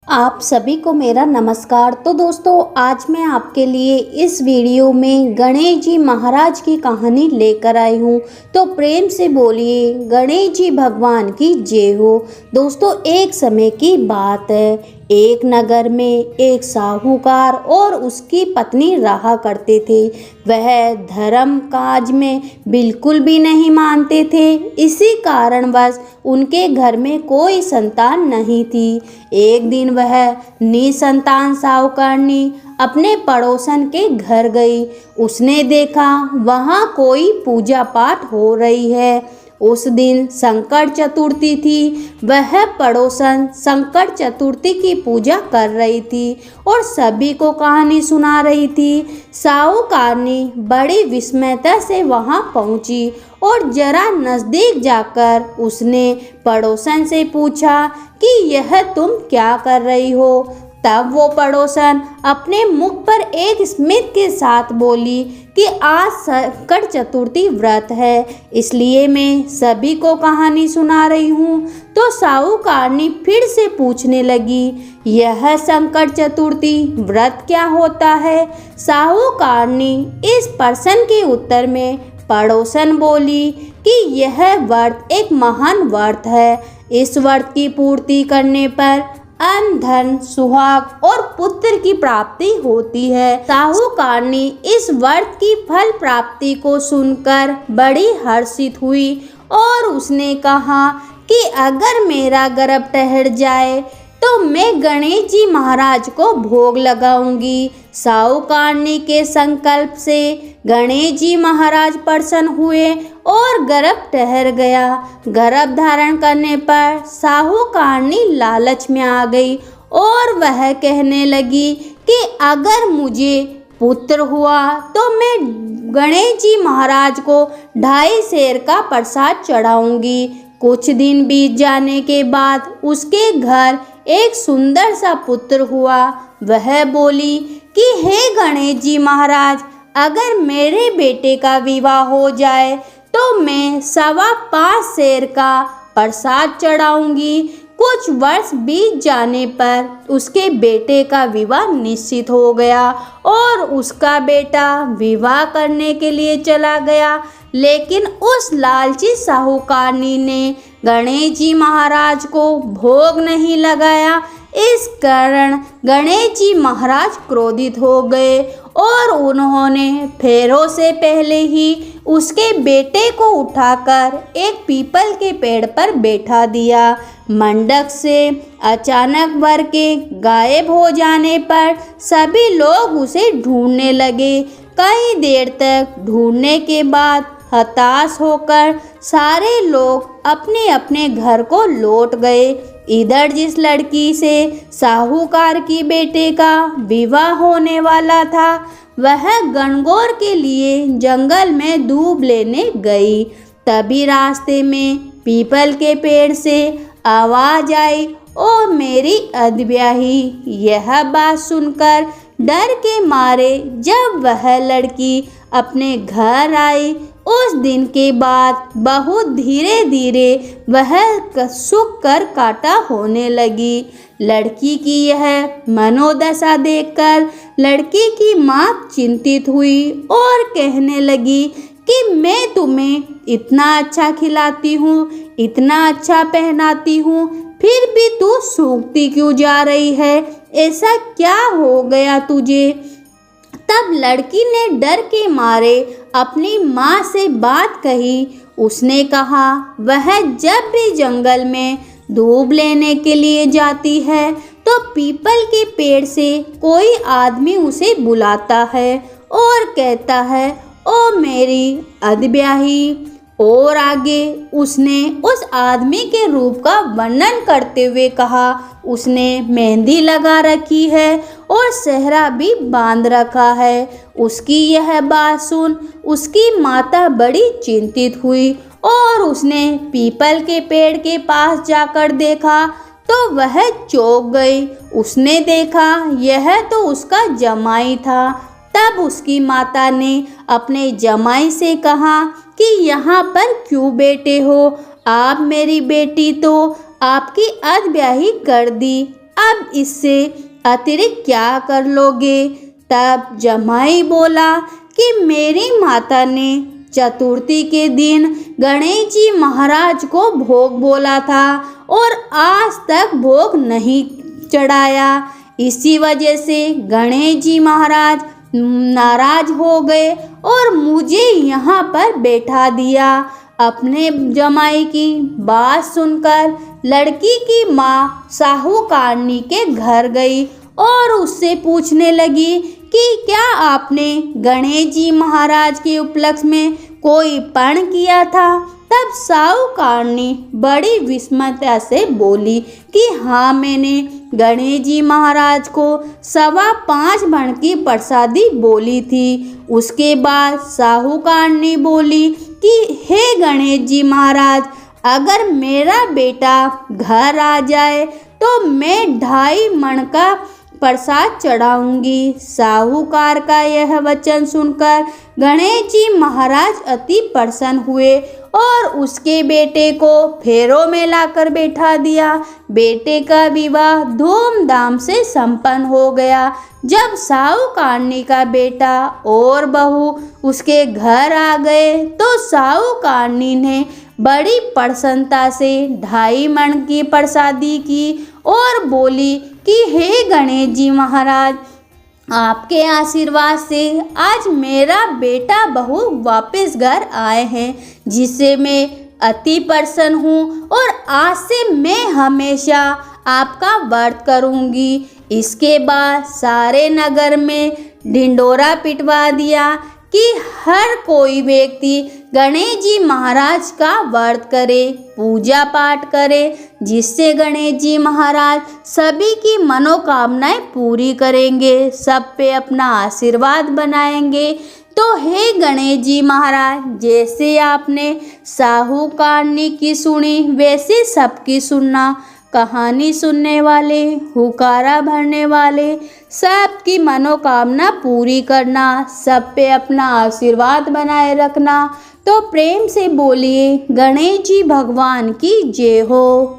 आप सभी को मेरा नमस्कार। तो दोस्तों, आज मैं आपके लिए इस वीडियो में गणेश जी महाराज की कहानी लेकर आई हूँ। तो प्रेम से बोलिए गणेश जी भगवान की जय हो। दोस्तों, एक समय की बात है। एक नगर में एक साहूकार और उसकी पत्नी रहा करते थे। वह धर्म काज में बिल्कुल भी नहीं मानते थे। इसी कारणवश उनके घर में कोई संतान नहीं थी। एक दिन वह निसंतान साहूकारनी अपने पड़ोसन के घर गई। उसने देखा वहाँ कोई पूजा पाठ हो रही है। उस दिन संकट चतुर्थी थी। वह पड़ोसन संकट चतुर्थी की पूजा कर रही थी और सभी को कहानी सुना रही थी। साहूकारनी बड़ी विस्मयता से वहां पहुंची और जरा नजदीक जाकर उसने पड़ोसन से पूछा कि यह तुम क्या कर रही हो। तब वो पड़ोसन अपने मुख पर एक स्मित के साथ बोली कि आज संकट चतुर्थी व्रत है, इसलिए मैं सभी को कहानी सुना रही हूँ। तो साहूकारनी फिर से पूछने लगी, यह संकट चतुर्थी व्रत क्या होता है? साहूकारनी इस प्रश्न के उत्तर में पड़ोसन बोली कि यह व्रत एक महान व्रत है। इस व्रत की पूर्ति करने पर अन्न, धन, सुहाग और पुत्र की प्राप्ति होती है। साहूकारनी इस व्रत की फल प्राप्ति को सुनकर बड़ी हर्षित हुई और उसने कहा कि अगर मेरा गर्भ ठहर जाए तो मैं गणेश जी महाराज को भोग लगाऊंगी। साहूकारनी के संकल्प से गणेश जी महाराज प्रसन्न हुए और गर्भ ठहर गया। गर्भ धारण करने पर साहूकारनी लालच में आ गई और वह कहने लगी कि अगर मुझे पुत्र हुआ तो मैं गणेश जी महाराज को 2.5 सेर का प्रसाद चढ़ाऊंगी। कुछ दिन बीत जाने के बाद उसके घर एक सुंदर सा पुत्र हुआ। वह बोली कि हे गणेश जी महाराज, अगर मेरे बेटे का विवाह हो जाए तो मैं 5.25 सेर का प्रसाद चढ़ाऊंगी। कुछ वर्ष बीत जाने पर उसके बेटे का विवाह निश्चित हो गया और उसका बेटा विवाह करने के लिए चला गया। लेकिन उस लालची साहूकारनी ने गणेश जी महाराज को भोग नहीं लगाया। इस कारण गणेश जी महाराज क्रोधित हो गए और उन्होंने फेरों से पहले ही उसके बेटे को उठाकर एक पीपल के पेड़ पर बैठा दिया। मंडक से अचानक भर के गायब हो जाने पर सभी लोग उसे ढूंढने लगे। कई देर तक ढूंढने के बाद हताश होकर सारे लोग अपने अपने घर को लौट गए। इधर जिस लड़की से साहूकार की बेटे का विवाह होने वाला था, वह गणगौर के लिए जंगल में दूब लेने गई। तभी रास्ते में पीपल के पेड़ से आवाज आई, ओ मेरी अधब्याही। यह बात सुनकर डर के मारे जब वह लड़की अपने घर आई, उस दिन के बाद बहुत धीरे धीरे वह सूख कर काटा होने लगी। लड़की की यह मनोदशा देखकर लड़की की माँ चिंतित हुई और कहने लगी कि मैं तुम्हें इतना अच्छा खिलाती हूँ, इतना अच्छा पहनाती हूँ, फिर भी तू सूखती क्यों जा रही है? ऐसा क्या हो गया तुझे? तब लड़की ने डर के मारे अपनी माँ से बात कही। उसने कहा वह जब भी जंगल में दूब लेने के लिए जाती है तो पीपल के पेड़ से कोई आदमी उसे बुलाता है और कहता है, ओ मेरी अधब्याही। और आगे उसने उस आदमी के रूप का वर्णन करते हुए कहा, उसने मेहंदी लगा रखी है और सेहरा भी बांध रखा है। उसकी यह बात सुन उसकी माता बड़ी चिंतित हुई और उसने पीपल के पेड़ के पास जाकर देखा तो वह चौंक गई। उसने देखा यह तो उसका जमाई था। तब उसकी माता ने अपने जमाई से कहा कि यहाँ पर क्यों बैठे हो? आप मेरी बेटी तो आपकी अधब्याही कर दी, अब इससे अतिरिक्त क्या कर लोगे? तब जमाई बोला कि मेरी माता ने चतुर्थी के दिन गणेश जी महाराज को भोग बोला था और आज तक भोग नहीं चढ़ाया। इसी वजह से गणेश जी महाराज नाराज हो गए और मुझे यहाँ पर बैठा दिया। अपने जमाई की बात सुनकर लड़की की माँ साहूकारनी के घर गई और उससे पूछने लगी कि क्या आपने गणेश जी महाराज के उपलक्ष्य में कोई पण किया था? तब साहूकारनी बड़ी विस्मयता से बोली कि हाँ, मैंने गणेश जी महाराज को 5.25 भण की प्रसादी बोली थी। उसके बाद साहूकारनी बोली कि हे गणेश जी महाराज, अगर मेरा बेटा घर आ जाए तो मैं 2.5 मण का प्रसाद चढ़ाऊंगी। साहूकार का यह वचन सुनकर गणेश जी महाराज अति प्रसन्न हुए और उसके बेटे को फेरों में लाकर बैठा दिया। बेटे का विवाह धूमधाम से संपन्न हो गया। जब साहूकारनी का बेटा और बहू उसके घर आ गए तो साहूकारनी ने बड़ी प्रसन्नता से 2.5 मण की प्रसादी की और बोली कि हे गणेश जी महाराज, आपके आशीर्वाद से आज मेरा बेटा बहू वापस घर आए हैं, जिससे मैं अति प्रसन्न हूँ और आज से मैं हमेशा आपका व्रत करूँगी। इसके बाद सारे नगर में ढिंडोरा पिटवा दिया कि हर कोई व्यक्ति गणेश जी महाराज का व्रत करे, पूजा पाठ करे, जिससे गणेश जी महाराज सभी की मनोकामनाएं पूरी करेंगे, सब पे अपना आशीर्वाद बनाएंगे। तो हे गणेश जी महाराज, जैसे आपने साहूकारनी की सुनी वैसे सबकी सुनना। कहानी सुनने वाले, हुकारा भरने वाले, सबकी मनोकामना पूरी करना, सब पे अपना आशीर्वाद बनाए रखना। तो प्रेम से बोलिए गणेश जी भगवान की जय हो।